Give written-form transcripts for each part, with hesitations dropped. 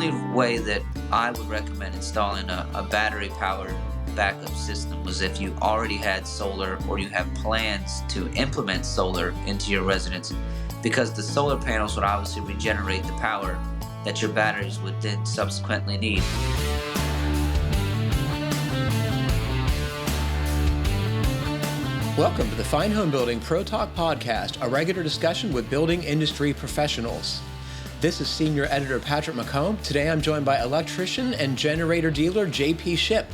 only way that I would recommend installing a battery-powered backup system was if you already had solar or you have plans to implement solar into your residence, because the solar panels would obviously regenerate the power that your batteries would then subsequently need. Welcome to the Fine Homebuilding Pro Talk Podcast, a regular discussion with building industry professionals. This is Senior Editor Patrick McComb. Today I'm joined by electrician and generator dealer JP Shipp.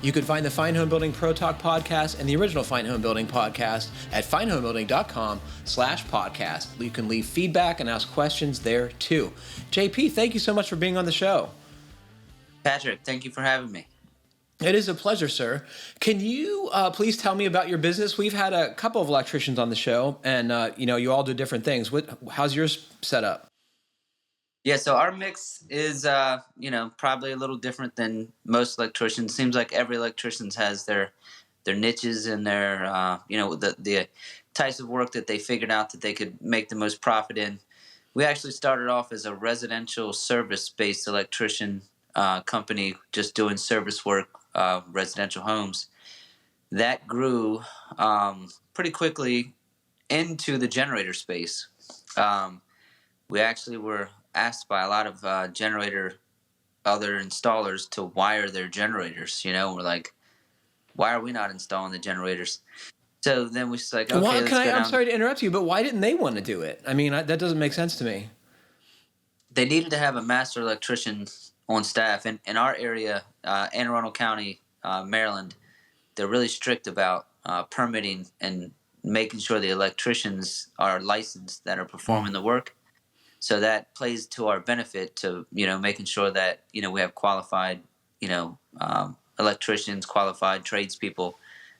You can find the Fine Homebuilding Pro Talk Podcast and the original Fine Homebuilding Podcast at finehomebuilding.com/podcast. You can leave feedback and ask questions there too. JP, thank you so much for being on the show. Patrick, thank you for having me. It is a pleasure, sir. Can you please tell me about your business? We've had a couple of electricians on the show, and you all do different things. How's yours set up? Yeah, so our mix is probably a little different than most electricians. Seems like every electrician has their niches and their the types of work that they figured out that they could make the most profit in. We actually started off as a residential service-based electrician company, just doing service work, residential homes. That grew pretty quickly into the generator space. We actually were asked by a lot of other installers to wire their generators. We're like, why are we not installing the generators? So then we like, okay, I'm sorry to interrupt you, but why didn't they want to do it? I mean, that doesn't make sense to me. They needed to have a master electrician on staff. In our area, Anne Arundel County, Maryland, they're really strict about permitting and making sure the electricians are licensed that are performing the work. So that plays to our benefit to, making sure that, we have qualified, electricians, qualified tradespeople,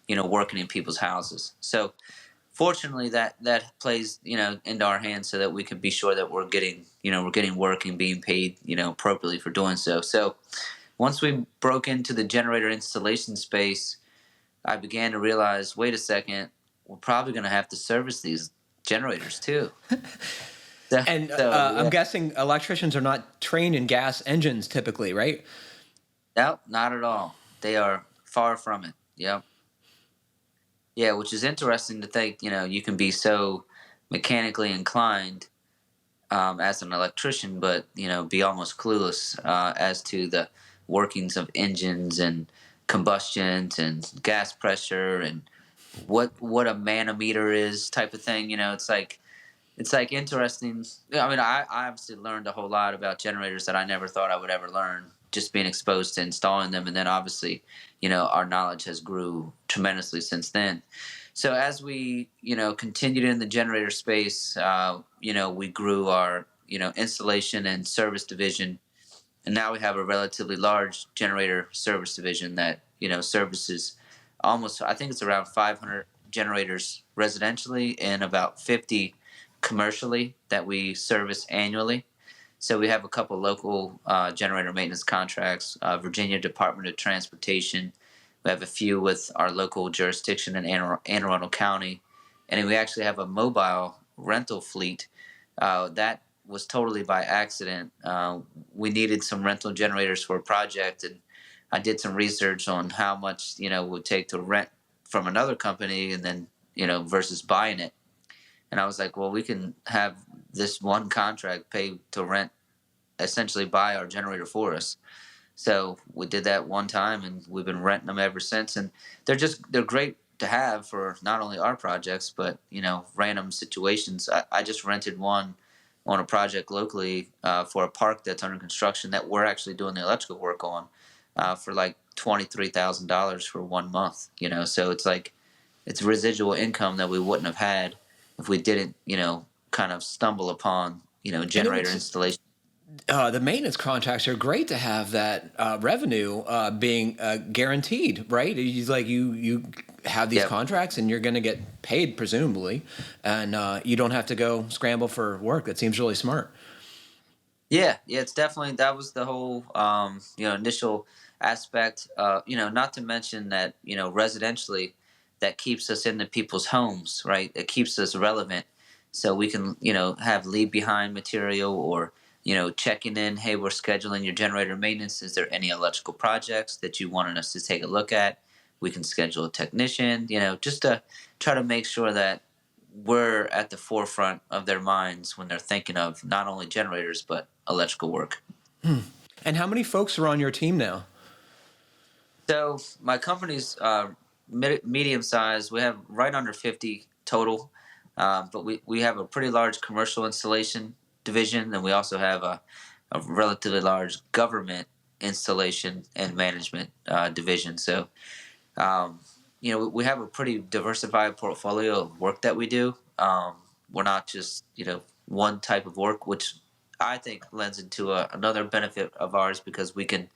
working in people's houses. So fortunately that plays, into our hands so that we can be sure that we're getting work and being paid, appropriately for doing so. So once we broke into the generator installation space, I began to realize, wait a second, we're probably going to have to service these generators too. I'm guessing electricians are not trained in gas engines typically, right? No, not at all. They are far from it. Yep. Yeah, which is interesting to think, you can be so mechanically inclined as an electrician, but, be almost clueless as to the workings of engines and combustions and gas pressure and what a manometer is type of thing. It's like interesting. I mean, I obviously learned a whole lot about generators that I never thought I would ever learn, just being exposed to installing them. And then obviously, our knowledge has grew tremendously since then. So as we, continued in the generator space, we grew our, installation and service division. And now we have a relatively large generator service division that, services almost, I think it's around 500 generators residentially and about 50 commercially that we service annually. So we have a couple local generator maintenance contracts, Virginia Department of Transportation. We have a few with our local jurisdiction in Anne Arundel County. And we actually have a mobile rental fleet that was totally by accident. We needed some rental generators for a project, and I did some research on how much, it would take to rent from another company and then, versus buying it. And I was like, well, we can have this one contract pay to rent, essentially buy our generator for us. So we did that one time, and we've been renting them ever since. And they're great to have for not only our projects, but, random situations. I just rented one on a project locally for a park that's under construction that we're actually doing the electrical work on for like $23,000 for 1 month. So it's like it's residual income that we wouldn't have had if we didn't, kind of stumble upon, generator installation. The maintenance contracts are great to have that revenue being guaranteed, right? You have these contracts and you're going to get paid presumably, and you don't have to go scramble for work. That seems really smart. Yeah, it's definitely, that was the whole, initial aspect. Not to mention that, residentially, that keeps us in the people's homes, right? It keeps us relevant, so we can, have leave behind material or checking in. Hey, we're scheduling your generator maintenance. Is there any electrical projects that you wanted us to take a look at? We can schedule a technician. Just to try to make sure that we're at the forefront of their minds when they're thinking of not only generators but electrical work. And how many folks are on your team now? So my company's medium size. We have right under 50 total, but we have a pretty large commercial installation division, and we also have a relatively large government installation and management division. So we have a pretty diversified portfolio of work that we do. We're not just one type of work, which I think lends into another benefit of ours because we can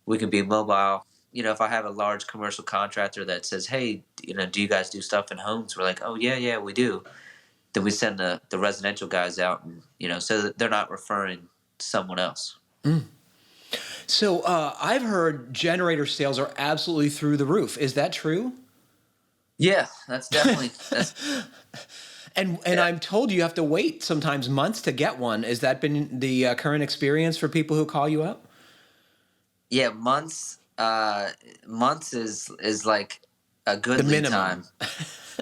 be mobile. If I have a large commercial contractor that says, "Hey, do you guys do stuff in homes?" We're like, "Oh yeah, yeah, we do." Then we send the residential guys out, and so that they're not referring to someone else. So I've heard generator sales are absolutely through the roof. Is that true? Yeah, that's And yeah, I'm told you have to wait sometimes months to get one. Has that been the current experience for people who call you up? yeah. Months is like a The good lead minimum. time.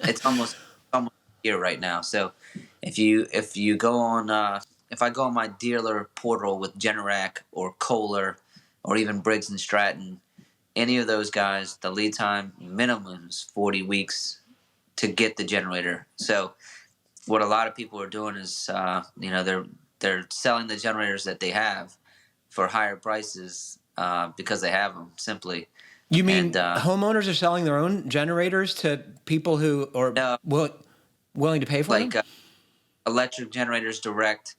It's almost a year right now. So if you go on if I go on my dealer portal with Generac or Kohler or even Briggs and Stratton, any of those guys, the lead time minimum is 40 weeks to get the generator. So what a lot of people are doing is they're selling the generators that they have for higher prices because they have them simply. You And mean homeowners are selling their own generators to people who are no, willing to pay for like them? electric generators direct,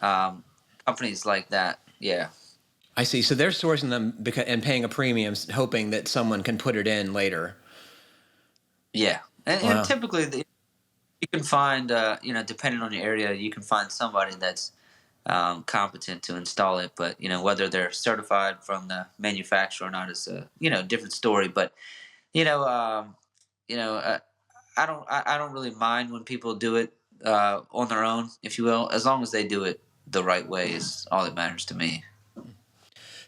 um, companies like that. Yeah, I see. So they're sourcing them and paying a premium, hoping that someone can put it in later. yeah. And Wow. typically you can find, depending on your area, you can find somebody that's competent to install it. But whether they're certified from the manufacturer or not is a different story. But you know, um, you know, I don't really mind when people do it on their own, if you will, as long as they do it the right way is all that matters to me.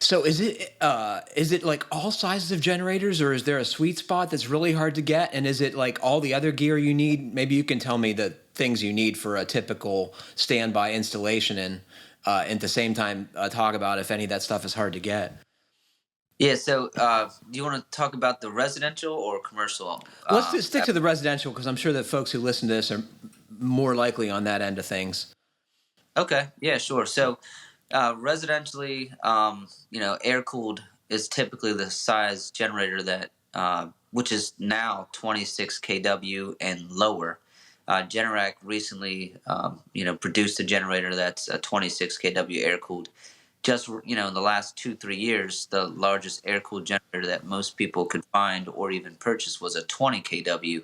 So is it like all sizes of generators, or is there a sweet spot that's really hard to get? And is it like all the other gear you need? Maybe you can tell me the things you need for a typical standby installation, and at the same time talk about if any of that stuff is hard to get. Yeah. So, do you want to talk about the residential or commercial? Let's just stick to the residential because I'm sure that folks who listen to this are more likely on that end of things. Okay. Yeah. Sure. So, residentially, air cooled is typically the size generator that, which is now 26 kW and lower. Generac recently, produced a generator that's a 26 kW air cooled. Just in the last 2-3 years, the largest air cooled generator that most people could find or even purchase was a 20 kW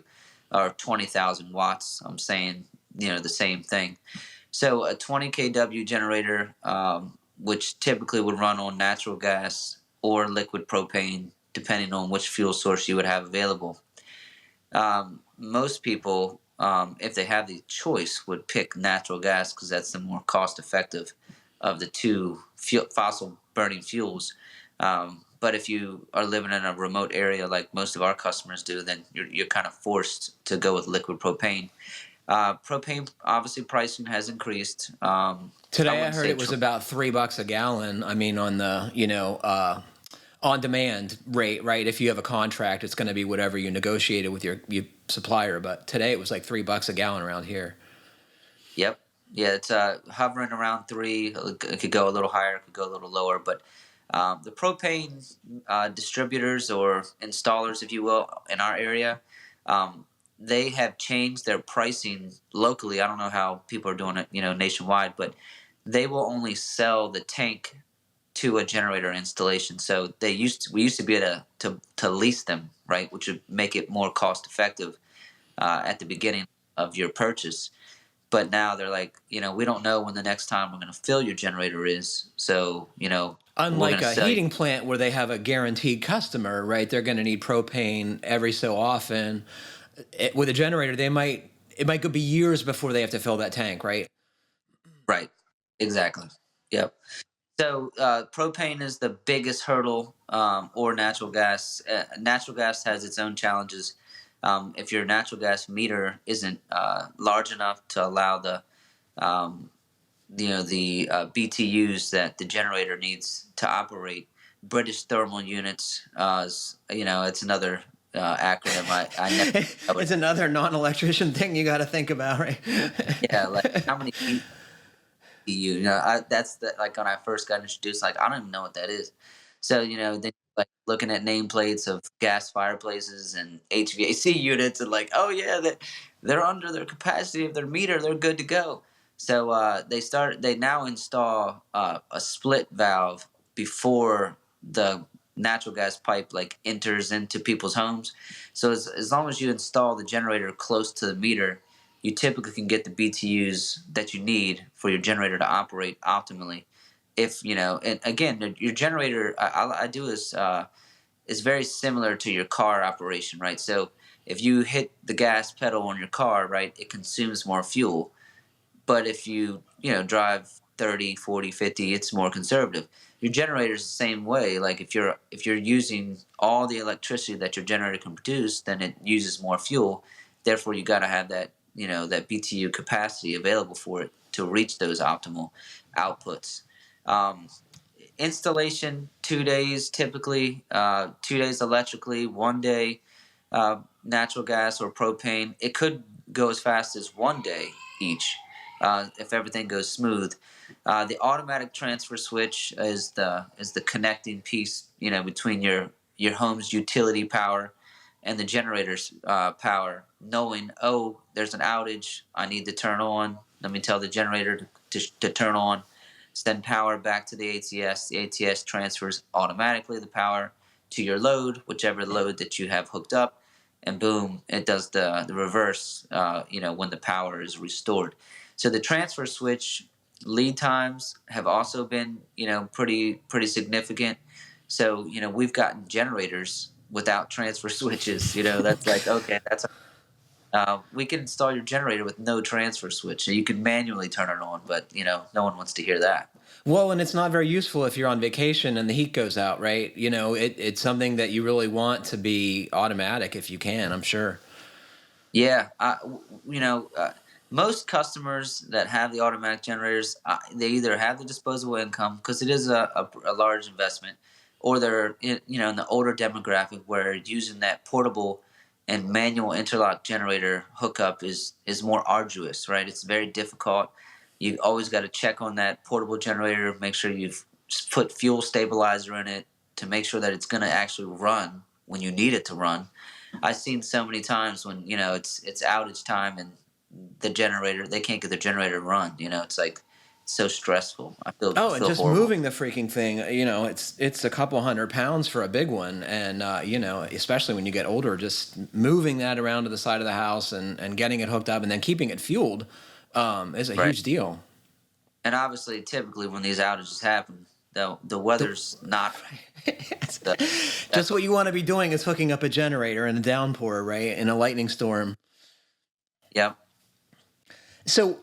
or 20,000 watts. I'm saying the same thing. So a 20 kW generator, which typically would run on natural gas or liquid propane, depending on which fuel source you would have available. Most people, if they have the choice, would pick natural gas because that's the more cost effective of the two fossil burning fuels. But if you are living in a remote area like most of our customers do, then you're kind of forced to go with liquid propane. Propane, obviously, pricing has increased. I Today I wouldn't heard say it was about $3 a gallon. I mean, on the on demand rate, right? If you have a contract, it's going to be whatever you negotiated with your supplier. But today it was like $3 a gallon around here. Yep. Yeah, it's hovering around three. It could go a little higher, it could go a little lower. But the propane distributors or installers, if you will, in our area, um, they have changed their pricing locally. I don't know how people are doing it, nationwide, but they will only sell the tank to a generator installation. So we used to be able to lease them, right, which would make it more cost effective at the beginning of your purchase. But now they're like, we don't know when the next time we're going to fill your generator is. So, we're going Unlike to a sell you. heating plant where they have a guaranteed customer, right? They're going to need propane every so often. With a generator, it might go be years before they have to fill that tank, right? Right. Exactly. Yep. So propane is the biggest hurdle, or natural gas. Natural gas has its own challenges. If your natural gas meter isn't large enough to allow um, the BTUs that the generator needs to operate, British thermal units, it's another acronym. I never know it. It's another non-electrician thing you got to think about, right? Yeah, like how many that's the like when I first got introduced, like I don't even know what that is. So then like looking at nameplates of gas fireplaces and HVAC units, and like, oh yeah, that they're under their capacity of their meter, they're good to go. So they now install a split valve before the natural gas pipe like enters into people's homes. So as long as you install the generator close to the meter, you typically can get the BTUs that you need for your generator to operate optimally. If and again, your generator, I do is very similar to your car operation, right? So if you hit the gas pedal on your car, right, it consumes more fuel. But if drive 30, 40, 50, it's more conservative. Your generator is the same way. Like if you're using all the electricity that your generator can produce, then it uses more fuel. Therefore, you got to have that BTU capacity available for it to reach those optimal outputs. Um, Installation 2 days typically, 2 days electrically, 1 day natural gas or propane. It could go as fast as 1 day each if everything goes smooth. The automatic transfer switch is the connecting piece, between your home's utility power and the generator's power. Knowing, oh, there's an outage, I need to turn on. Let me tell the generator to turn on. Send power back to the ATS. The ATS transfers automatically the power to your load, whichever load that you have hooked up, and boom, it does the reverse. When the power is restored. So the transfer switch lead times have also been pretty significant. So we've gotten generators without transfer switches. That's like, okay, that's we can install your generator with no transfer switch. So you can manually turn it on, but no one wants to hear that. Well, and it's not very useful if you're on vacation and the heat goes out, right? It's something that you really want to be automatic if you can, I'm sure. Yeah, most customers that have the automatic generators, they either have the disposable income because it is a large investment, or they're in the older demographic where using that portable and manual interlock generator hookup is more arduous, right? It's very difficult. You always got to check on that portable generator, make sure you've put fuel stabilizer in it to make sure that it's going to actually run when you need it to run. I've seen so many times when it's outage time and the generator, they can't get the generator to run. It's like so stressful. I feel Oh, and feel just horrible. moving the freaking thing, it's a couple 100 pounds for a big one, and especially when you get older, just moving that around to the side of the house and getting it hooked up and then keeping it fueled is a Right. huge deal. And obviously, typically when these outages happen, the weather's not the Just that's what you want to be doing is hooking up a generator in a downpour, right? In a lightning storm. yep. So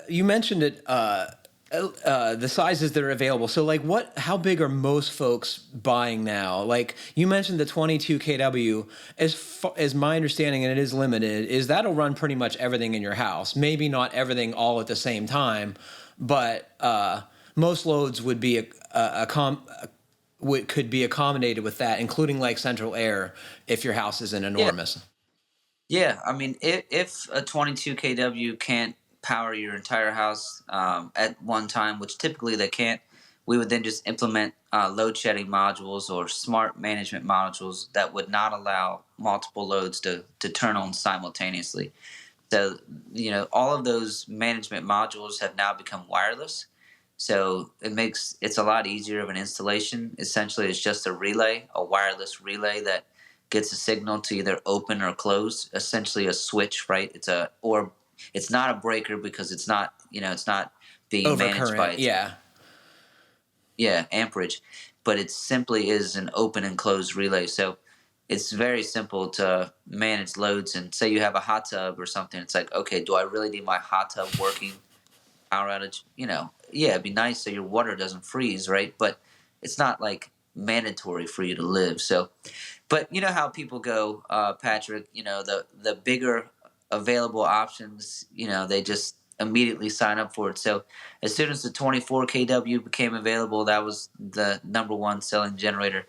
you mentioned it, the sizes that are available. So like, how big are most folks buying now? Like you mentioned the 22 kW. As my understanding, and it is limited, is that'll run pretty much everything in your house. Maybe not everything all at the same time, but most loads would be could be accommodated with that, including like central air if your house isn't Yeah. enormous. Yeah, I mean, if a 22 kW can't power your entire house at one time, which typically they can't, we would then just implement load shedding modules or smart management modules that would not allow multiple loads to turn on simultaneously. So, all of those management modules have now become wireless. So it's a lot easier of an installation. Essentially, it's just a wireless relay that gets a signal to either open or close. Essentially, a switch, right? It's not a breaker because it's not being managed by Overcurrent, yeah. amperage, but it simply is an open and closed relay. So it's very simple to manage loads. And say you have a hot tub or something, it's like, okay, do I really need my hot tub working power outage, yeah, it'd be nice so your water doesn't freeze, right? But it's not like mandatory for you to live. So, but you know how people go, Patrick. The bigger available options. They just immediately sign up for it. So as soon as the 24 kW became available, that was the number one selling generator.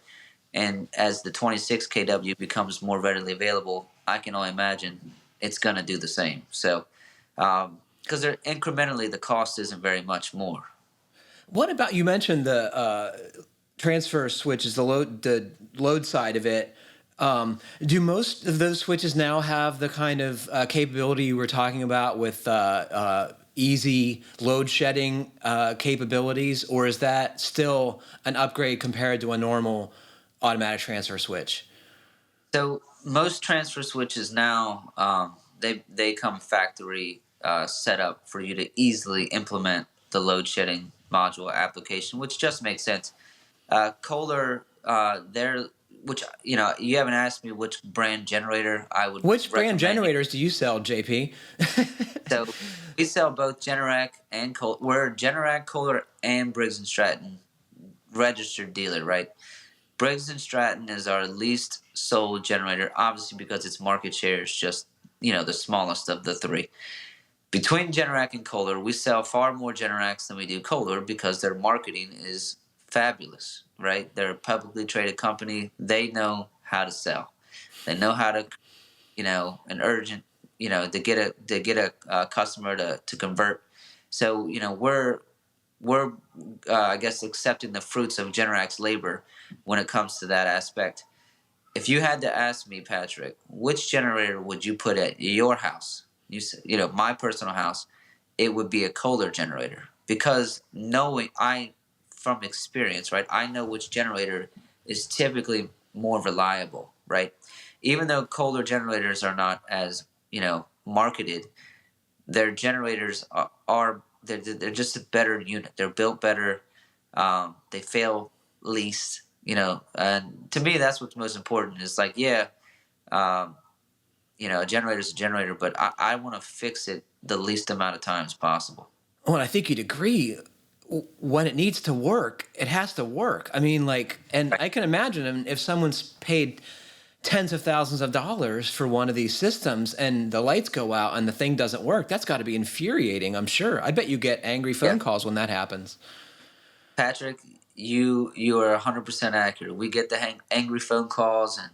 And as the 26 kW becomes more readily available, I can only imagine it's going to do the same. So, because incrementally the cost isn't very much more. What about, you mentioned the transfer switches, the load side of it. Do most of those switches now have the kind of capability you were talking about with easy load shedding capabilities, or is that still an upgrade compared to a normal automatic transfer switch? So most transfer switches now, they come factory set up for you to easily implement the load shedding module application, which just makes sense. Kohler, which you haven't asked me which brand generator I would Which brand recommend. generators do you sell, JP? So we sell both Generac and Kohler. We're Generac, Kohler, and Briggs and Stratton registered dealer, right? Briggs and Stratton is our least sold generator, obviously because its market share is just the smallest of the three. Between Generac and Kohler, we sell far more Generacs than we do Kohler because their marketing is fabulous, right? They're a publicly traded company. They know how to sell. They know how to, an urgent, to get a customer to convert. So we're I guess accepting the fruits of Generac's labor when it comes to that aspect. If you had to ask me, Patrick, which generator would you put at your house? You said, my personal house, it would be a Kohler generator because from experience, right? I know which generator is typically more reliable, right? Even though Kohler generators are not as marketed, their generators they're just a better unit. They're built better. They fail least. And to me, that's what's most important. Is like, yeah, a generator is a generator, but I want to fix it the least amount of times possible. Well, I think you'd agree. When it needs to work, it has to work. I mean, and Right. I can imagine if someone's paid tens of thousands of dollars for one of these systems and the lights go out and the thing doesn't work, that's got to be infuriating, I'm sure. I bet you get angry Yeah, phone calls when that happens. Patrick, you are 100% accurate. We get the angry phone calls, and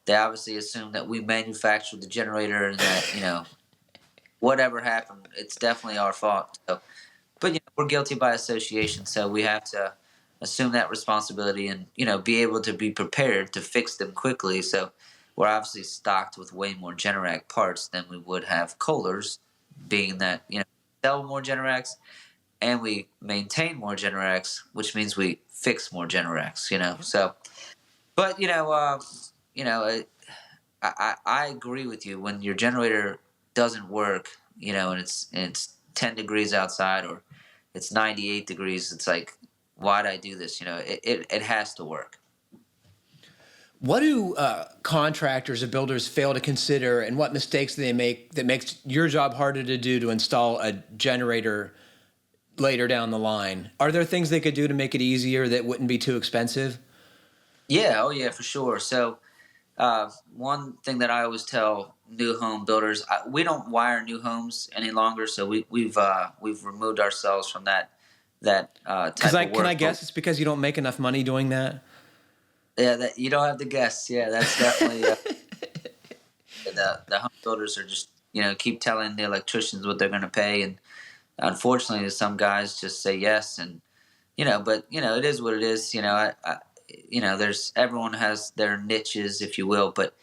they obviously assume that we manufactured the generator and that whatever happened, it's definitely our fault. So, but we're guilty by association, so we have to assume that responsibility and be able to be prepared to fix them quickly. So we're obviously stocked with way more Generac parts than we would have Kohlers, being that sell more Generacs and we maintain more Generacs, which means we fix more Generacs. So, but I agree with you. When your generator doesn't work, and it's 10 degrees outside or it's 98 degrees, it's like, why'd I do this? It has to work. What do contractors or builders fail to consider, and what mistakes do they make that makes your job harder to do to install a generator later down the line? Are there things they could do to make it easier that wouldn't be too expensive? Yeah, oh yeah, for sure. So one thing that I always tell new home builders, we don't wire new homes any longer, so we've removed ourselves from that type of work. Can I guess it's because you don't make enough money doing that? Yeah, that you don't have to guess. Yeah, that's definitely the home builders are just keep telling the electricians what they're going to pay, and unfortunately, some guys just say yes, and but it is what it is. There's everyone has their niches, if you will, but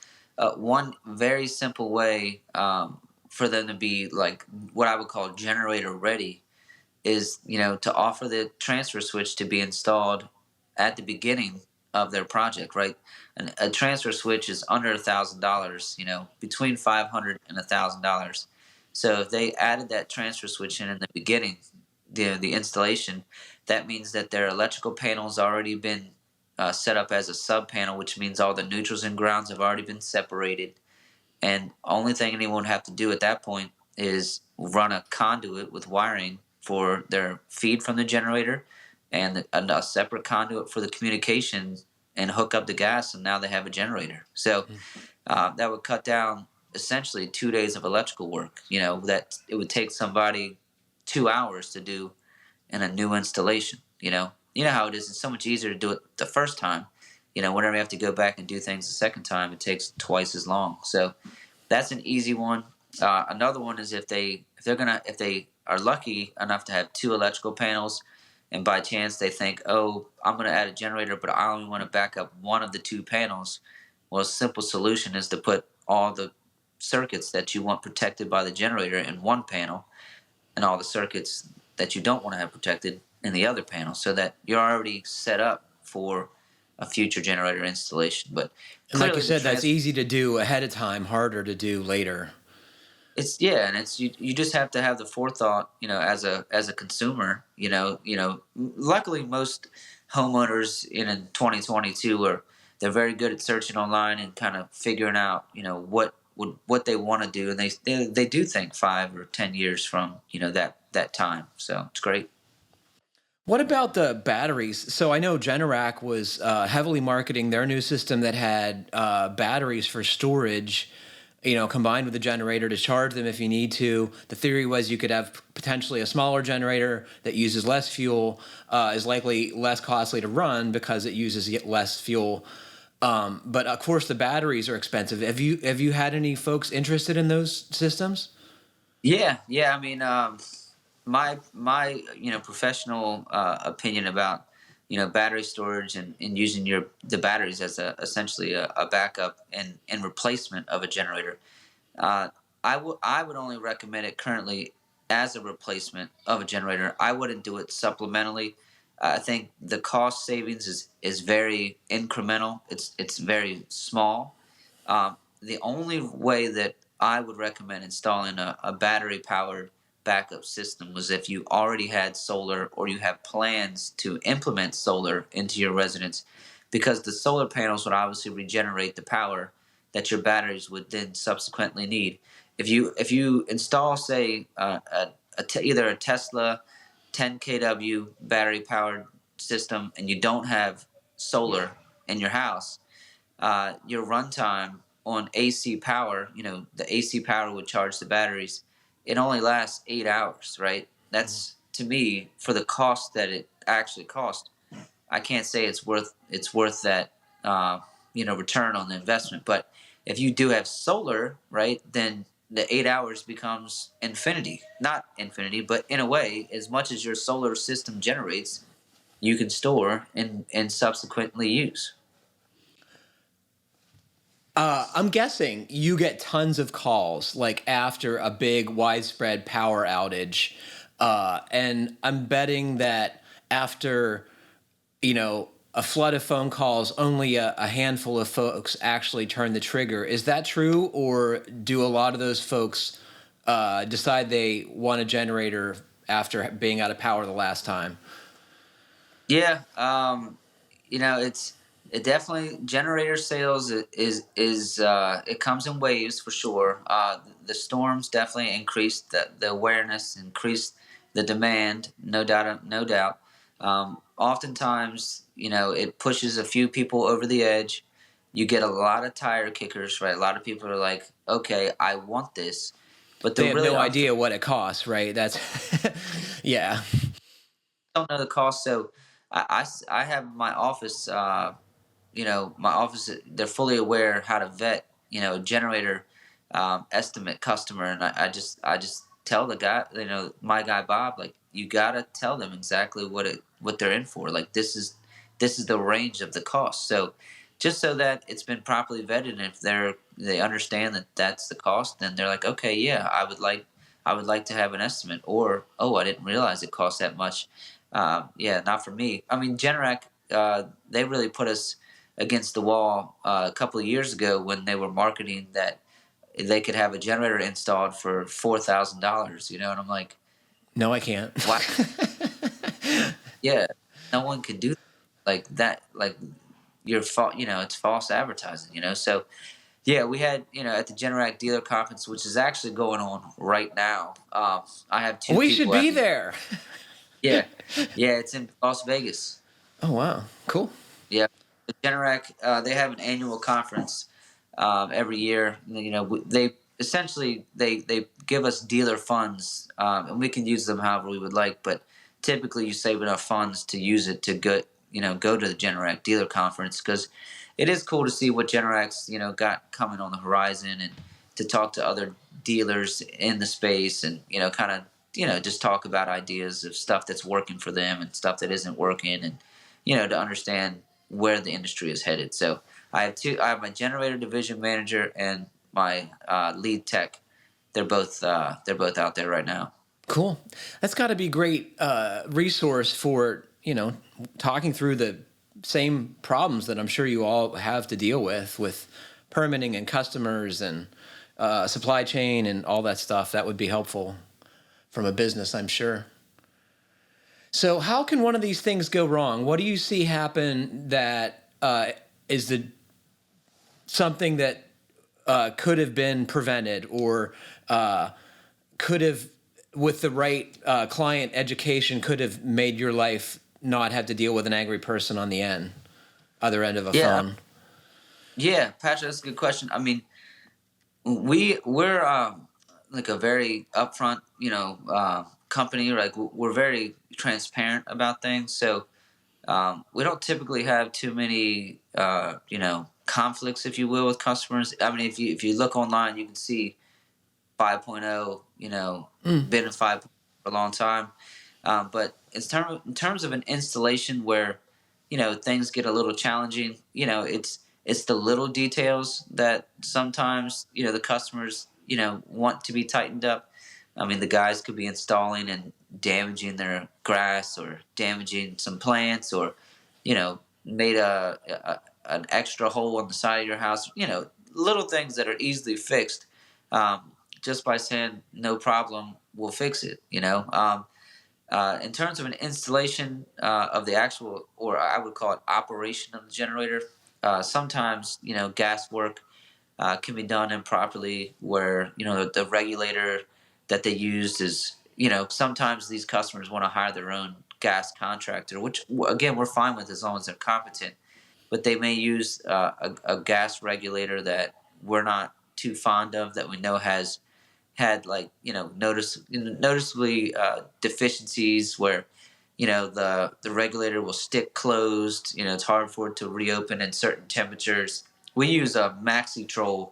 one very simple way for them to be like what I would call generator ready is to offer the transfer switch to be installed at the beginning of their project, right? And a transfer switch is under $1,000, between $500 and $1,000. So if they added that transfer switch in the beginning, the installation, that means that their electrical panel's already been set up as a sub panel, which means all the neutrals and grounds have already been separated. And only thing anyone would have to do at that point is run a conduit with wiring for their feed from the generator, and a separate conduit for the communication, and hook up the gas, and now they have a generator. So that would cut down essentially 2 days of electrical work. That it would take somebody 2 hours to do in a new installation. You know how it is. It's so much easier to do it the first time. Whenever you have to go back and do things the second time, it takes twice as long. So that's an easy one. Another one is if they are lucky enough to have two electrical panels, and by chance they think, oh, I'm gonna add a generator, but I only want to back up one of the two panels. Well, a simple solution is to put all the circuits that you want protected by the generator in one panel, and all the circuits that you don't want to have protected in the other panel, so that you're already set up for a future generator installation. But And like you clearly, said, that's easy to do ahead of time, harder to do later. and it's you just have to have the forethought, as a consumer. Luckily most homeowners in 2022 they're very good at searching online and kind of figuring out, what they want to do, and they do think 5 or 10 years from, that time. So it's great. What about the batteries? So I know Generac was heavily marketing their new system that had batteries for storage, combined with the generator to charge them if you need to. The theory was you could have potentially a smaller generator that uses less fuel, is likely less costly to run because it uses less fuel. But of course, the batteries are expensive. Have you had any folks interested in those systems? Yeah. I mean, my professional opinion about battery storage, and using the batteries as essentially a backup and replacement of a generator. Uh, I would only recommend it currently as a replacement of a generator. I wouldn't do it supplementally. I think the cost savings is very incremental. It's very small. The only way that I would recommend installing a battery powered backup system was if you already had solar, or you have plans to implement solar into your residence, because the solar panels would obviously regenerate the power that your batteries would then subsequently need. If you install, say, either a Tesla 10 kW battery powered system, and you don't have solar in your house, your runtime on AC power, the AC power would charge the batteries. It only lasts 8 hours, right? That's, to me, for the cost that it actually cost. I can't say it's worth that return on the investment. But if you do have solar, right, then the 8 hours becomes infinity. Not infinity, but in a way, as much as your solar system generates, you can store and subsequently use. I'm guessing you get tons of calls like after a big widespread power outage. And I'm betting that after, a flood of phone calls, only a handful of folks actually turn the trigger. Is that true? Or do a lot of those folks decide they want a generator after being out of power the last time? Yeah, it definitely, generator sales it comes in waves for sure. The storms definitely increased the awareness, increased the demand, no doubt, no doubt. Oftentimes, it pushes a few people over the edge. You get a lot of tire kickers, right? A lot of people are like, okay, I want this, but They the have really no idea what it costs, right? That's, yeah. don't know the cost. So I have my office, my office, they're fully aware how to vet, generator estimate customer. And I just tell the guy, my guy Bob, like, you gotta tell them exactly what they're in for. Like, this is the range of the cost. So just so that it's been properly vetted, and if they understand that that's the cost, then they're like, okay, yeah, I would like to have an estimate. Or, oh, I didn't realize it cost that much. Yeah, not for me. I mean, Generac, they really put us against the wall a couple of years ago when they were marketing that they could have a generator installed for $4,000. And I'm like, No, I can't. why? Yeah, no one could do like that. Like, it's false advertising. So Yeah, we had, at the Generac dealer conference, which is actually going on right now. I have two We should people at be the, there. yeah, yeah, it's in Las Vegas. Oh, wow. Cool. Yeah, the Generac, they have an annual conference every year. They essentially they give us dealer funds, and we can use them however we would like. But typically, you save enough funds to use it to go to the Generac dealer conference, because it is cool to see what Generac's got coming on the horizon, and to talk to other dealers in the space, and kind of just talk about ideas of stuff that's working for them and stuff that isn't working, and to understand where the industry is headed. So I have two. I have my generator division manager and my lead tech. They're both out there right now. Cool. That's got to be great resource for, talking through the same problems that I'm sure you all have to deal with permitting and customers and supply chain and all that stuff. That would be helpful from a business, I'm sure. So how can one of these things go wrong? What do you see happen that is the something that could have been prevented, or could have, with the right client education, could have made your life not have to deal with an angry person on the other end of a Yeah, phone? yeah, Patrick, that's a good question. I mean, we're like a very upfront, company. Like, we're very transparent about things. So we don't typically have too many, conflicts, if you will, with customers. I mean, if you look online, you can see 5.0, Mm. been in 5 for a long time. But in terms of an installation where, things get a little challenging, it's the little details that sometimes, the customers, want to be tightened up. I mean, the guys could be installing and damaging their grass, or damaging some plants, or, made an extra hole on the side of your house. Little things that are easily fixed, um, just by saying no problem, we'll fix it. In terms of an installation of the actual, or I would call it operation of the generator, sometimes gas work can be done improperly, where the regulator that they used is, sometimes these customers want to hire their own gas contractor, which again we're fine with as long as they're competent. But they may use a gas regulator that we're not too fond of, that we know has had, like, noticeably deficiencies, where the regulator will stick closed. It's hard for it to reopen in certain temperatures. We use a Maxitrol.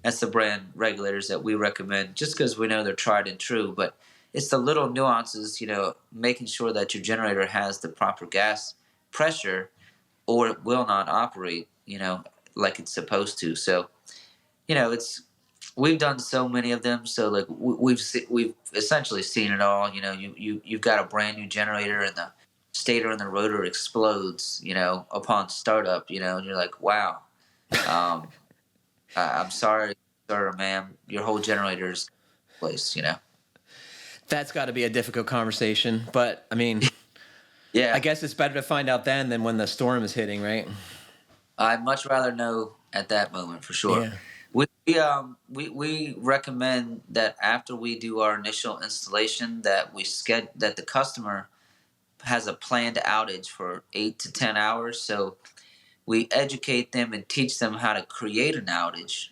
That's the brand regulators that we recommend, just because we know they're tried and true. But it's the little nuances, making sure that your generator has the proper gas pressure, or it will not operate, like it's supposed to. So, it's we've done so many of them. So, like, we've essentially seen it all. You've got a brand new generator, and the stator and the rotor explodes, upon startup, and you're like, wow. Um, I'm sorry, sir, ma'am. Your whole generator's place. That's got to be a difficult conversation, but I mean, I Yeah, guess it's better to find out then than when the storm is hitting, right? I'd much rather know at that moment, for sure. Yeah. We recommend that after we do our initial installation, that the customer has a planned outage for 8 to 10 hours. So we educate them and teach them how to create an outage,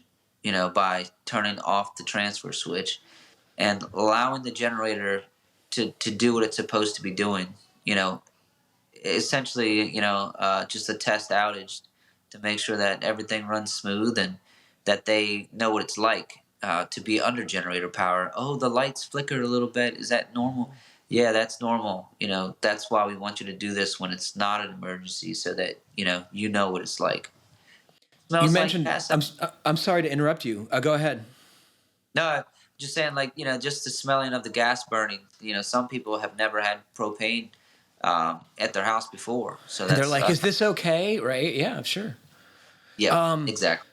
by turning off the transfer switch, and allowing the generator to do what it's supposed to be doing. You know, Essentially, just a test outage to make sure that everything runs smooth, and that they know what it's like to be under generator power. Oh, the lights flickered a little bit. Is that normal? Yeah, that's normal. That's why we want you to do this when it's not an emergency, so that you know what it's like. You Smells like mentioned, gas. I'm sorry to interrupt you. Go ahead. No, just saying, like, just the smelling of the gas burning. Some people have never had propane at their house before, so And they're that's like, is this okay? Right? Yeah, sure. yeah, exactly.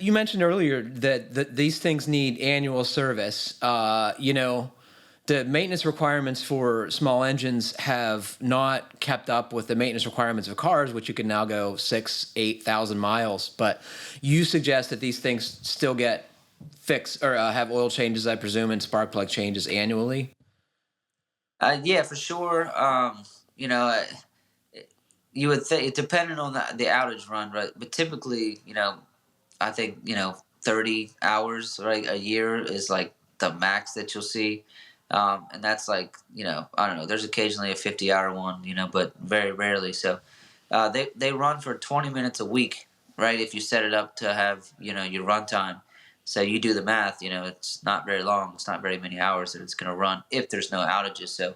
You mentioned earlier that these things need annual service. The maintenance requirements for small engines have not kept up with the maintenance requirements of cars, which you can now go 8,000 miles. But you suggest that these things still get fixed or have oil changes, I presume, and spark plug changes annually. Yeah, for sure. You know, you would think, depending on the outage run, right? But typically, I think 30 hours, right, a year is like the max that you'll see, and that's like I don't know. There's occasionally a 50-hour one, but very rarely. So they run for 20 minutes a week, right? If you set it up to have your runtime. So you do the math. It's not very long. It's not very many hours that it's going to run if there's no outages. So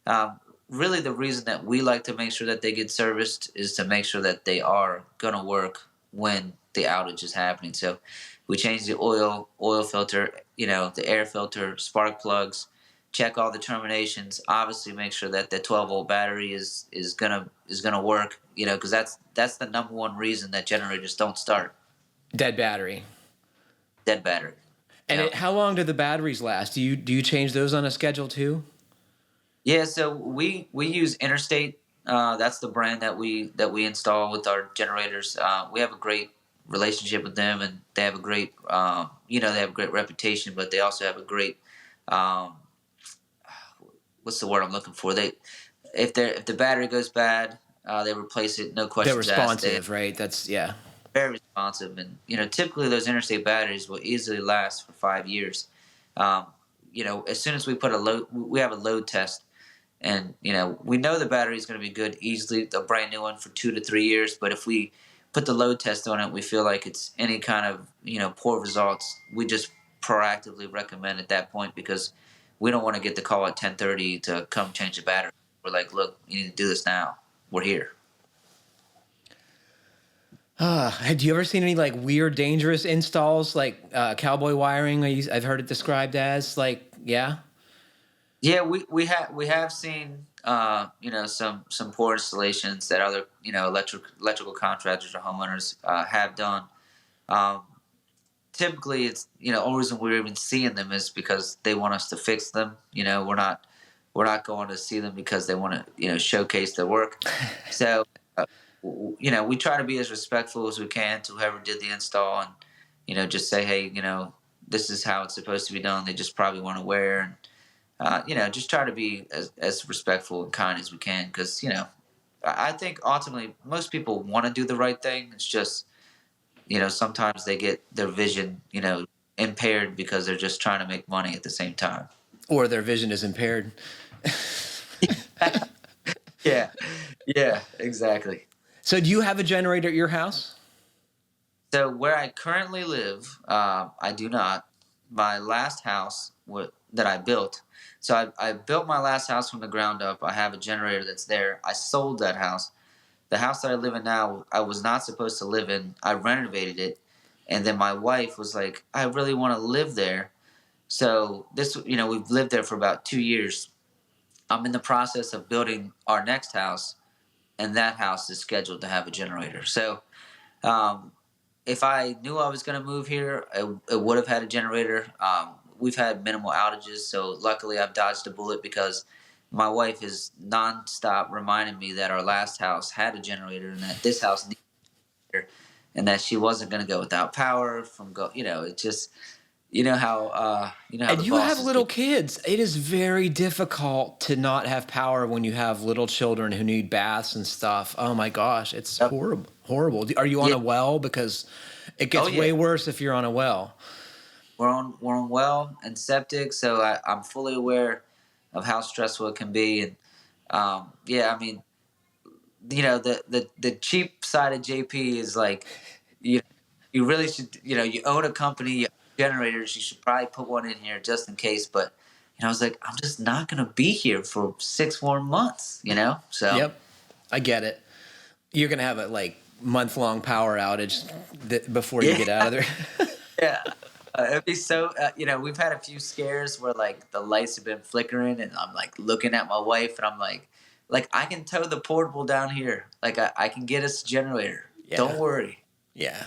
um, really, the reason that we like to make sure that they get serviced is to make sure that they are going to work when the outage is happening. So we change the oil filter, the air filter, spark plugs, check all the terminations. Obviously, make sure that the 12-volt battery is gonna work. Because that's the number one reason that generators don't start. Dead battery. Dead battery. And how long do the batteries last? Do you change those on a schedule too? Yeah, so we use Interstate. That's the brand that we install with our generators. We have a great relationship with them, and they have a great they have a great reputation. But they also have a great um, what's the word I'm looking for? If the battery goes bad, they replace it, no questions They're asked. responsive, right? That's yeah. Very responsive, and typically those Interstate batteries will easily last for 5 years. Um, as soon as we put we have a load test. And we know the battery is going to be good easily, a brand new one for 2 to 3 years. But if we put the load test on it, we feel like it's any kind of poor results, we just proactively recommend at that point, because we don't want to get the call at 10:30 to come change the battery. We're like, look, you need to do this now. We're here. Have you ever seen any like weird, dangerous installs, like cowboy wiring? I've heard it described as yeah. Yeah, we have seen some poor installations that other electrical contractors or homeowners have done. Um, Typically, it's only reason we're even seeing them is because they want us to fix them. We're not going to see them because they want to showcase their work. So we try to be as respectful as we can to whoever did the install, and just say, hey, this is how it's supposed to be done. They just probably want to wear, and just try to be as respectful and kind as we can, because I think ultimately most people want to do the right thing. It's just sometimes they get their vision impaired because they're just trying to make money at the same time. Or their vision is impaired. Yeah, yeah, exactly. So, do you have a generator at your house? So where I currently live, I do not. My last house that I built. So I built my last house from the ground up. I have a generator that's there. I sold that house. The house that I live in now, I was not supposed to live in. I renovated it, and then my wife was like, "I really want to live there." So we've lived there for about 2 years. I'm in the process of building our next house, and that house is scheduled to have a generator. So um, if I knew I was going to move here, it would have had a generator. We've had minimal outages, so luckily I've dodged a bullet, because my wife is nonstop reminding me that our last house had a generator and that this house needed a generator, and that she wasn't going to go without power from go. It's just how And the you have bosses little do. kids. It is very difficult to not have power when you have little children who need baths and stuff. Oh my gosh, it's Yep. horrible. Horrible. Are you on Yeah. a well? Because it Oh gets yeah. way worse if you're on a well. We're on well and septic, so I'm fully aware of how stressful it can be, and yeah, I mean, the cheap side of JP is like, you you really should, you own a company, you own generators, you should probably put one in here just in case. But I was like, I'm just not gonna be here for 6 more months, so. Yep, I get it. You're gonna have a month-long power outage before you Yeah. get out of there. Yeah. It'd be so, we've had a few scares where like the lights have been flickering, and I'm like looking at my wife, and I'm like I can tow the portable down here. Like I can get us a generator. Yeah, Don't worry. yeah,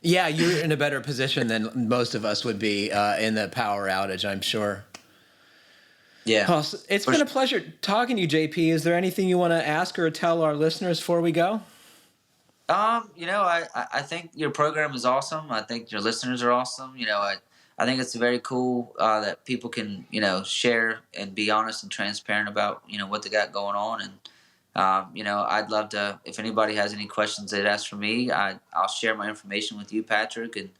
yeah. You're in a better position than most of us would be in the power outage, I'm sure. Yeah. Well, it's For been a sure. pleasure talking to you, JP. Is there anything you want to ask or tell our listeners before we go? I think your program is awesome. I think your listeners are awesome. I think it's very cool that people can, share and be honest and transparent about, what they got going on. And, I'd love to, if anybody has any questions they'd ask for me, I'll share my information with you, Patrick, and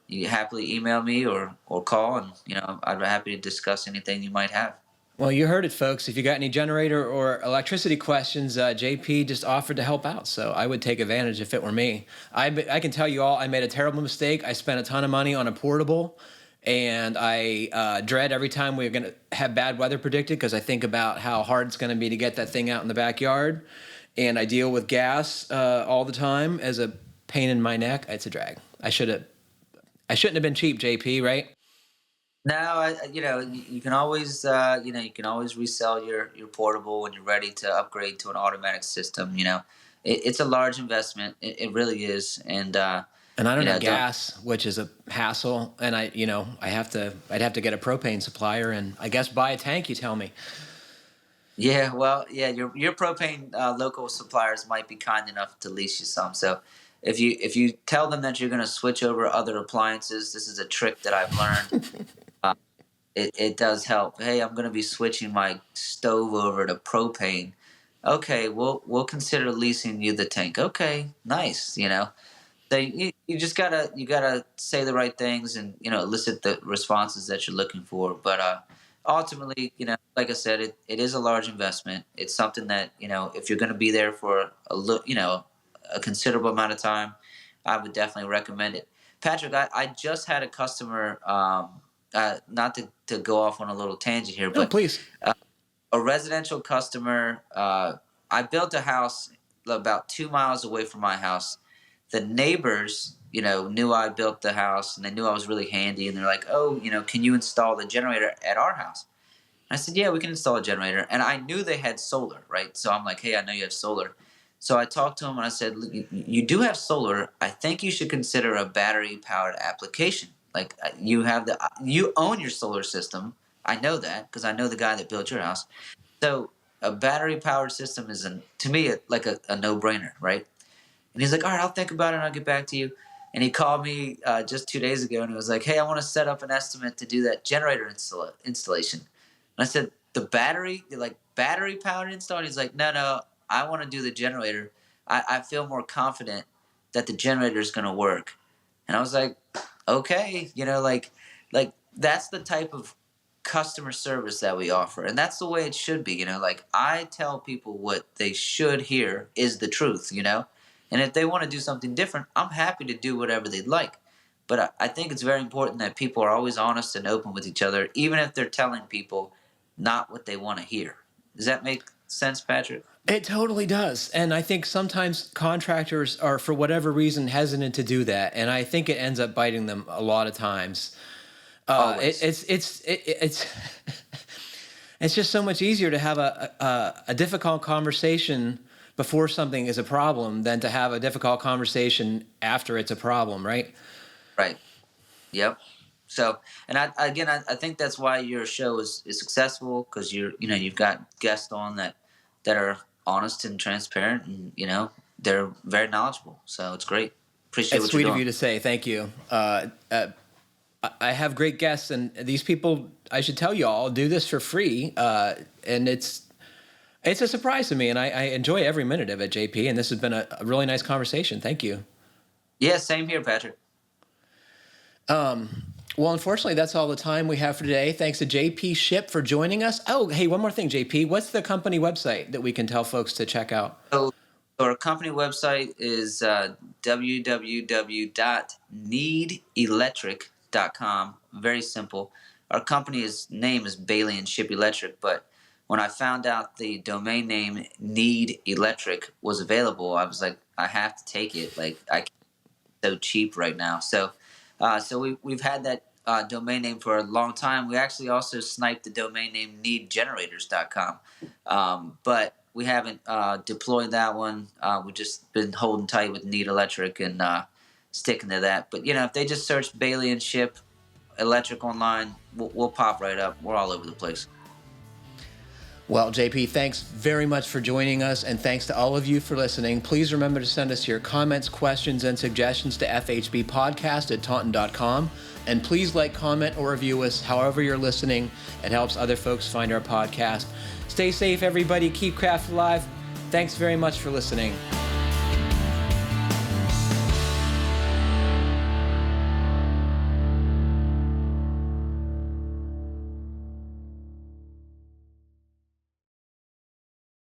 you happily email me or call. And, I'd be happy to discuss anything you might have. Well, you heard it, folks. If you got any generator or electricity questions, JP just offered to help out. So I would take advantage if it were me. I can tell you all, I made a terrible mistake. I spent a ton of money on a portable, and I dread every time we're going to have bad weather predicted because I think about how hard it's going to be to get that thing out in the backyard. And I deal with gas all the time as a pain in my neck. It's a drag. I shouldn't have been cheap, JP, right? No, you can always, you can always resell your portable when you're ready to upgrade to an automatic system. It's a large investment. It really is, and And I don't have don't. gas, which is a hassle. And I'd have to get a propane supplier and I guess buy a tank, you tell me. Yeah, well, yeah, your propane local suppliers might be kind enough to lease you some. So if you tell them that you're going to switch over other appliances, this is a trick that I've learned. Uh, it does help. Hey, I'm going to be switching my stove over to propane. Okay, we'll consider leasing you the tank. Okay, nice. So you just gotta say the right things and elicit the responses that you're looking for. But ultimately, like I said, it is a large investment. It's something that if you're going to be there for a considerable amount of time, I would definitely recommend it. Patrick, I just had a customer. Not to go off on a little tangent here, No, but please. a residential customer. I built a house about 2 miles away from my house. The neighbors, knew I built the house and they knew I was really handy. And they're like, oh, can you install the generator at our house? And I said, yeah, we can install a generator. And I knew they had solar, right? So I'm like, hey, I know you have solar. So I talked to them and I said, "Look, you do have solar. I think you should consider a battery powered application. Like you own your solar system. I know that because I know the guy that built your house. So a battery powered system is, to me, like a no brainer, right? And he's like, all right, I'll think about it and I'll get back to you. And he called me just 2 days ago and he was like, hey, I want to set up an estimate to do that generator installation. And I said, like battery powered install? And he's like, no, I want to do the generator. I feel more confident that the generator is going to work. And I was like, okay, like that's the type of customer service that we offer. And that's the way it should be. Like I tell people what they should hear is the truth, And if they want to do something different, I'm happy to do whatever they'd like. But I think it's very important that people are always honest and open with each other, even if they're telling people not what they want to hear. Does that make sense, Patrick? It totally does. And I think sometimes contractors are, for whatever reason, hesitant to do that. And I think it ends up biting them a lot of times. Always. It's it's just so much easier to have a difficult conversation before something is a problem than to have a difficult conversation after it's a problem, right? Right. Yep. So, and I think that's why your show is successful because you've got guests on that are honest and transparent, and they're very knowledgeable. So it's great. Appreciate It's what you're sweet of doing. you to say. Thank you. I have great guests, and these people, I should tell you all, do this for free, and it's a surprise to me, and I enjoy every minute of it, JP. And this has been a really nice conversation. Thank you. Yeah, same here, Patrick. Well, unfortunately, that's all the time we have for today. Thanks to JP Shipp for joining us. Oh, hey, one more thing, JP. What's the company website that we can tell folks to check out? So our company website is www.needelectric.com. Very simple. Our company's name is Bailey and Shipp Electric, but when I found out the domain name Need Electric was available, I was like, I have to take it. Like I can't, it's so cheap right now. So we've had that domain name for a long time. We actually also sniped the domain name needgenerators.com, but we haven't deployed that one. We've just been holding tight with Need Electric and sticking to that. But if they just search Bailey and Shipp Electric online, we'll pop right up. We're all over the place. Well, JP, thanks very much for joining us, and thanks to all of you for listening. Please remember to send us your comments, questions, and suggestions to fhbpodcast@taunton.com. And please like, comment, or review us however you're listening. It helps other folks find our podcast. Stay safe, everybody. Keep craft alive. Thanks very much for listening.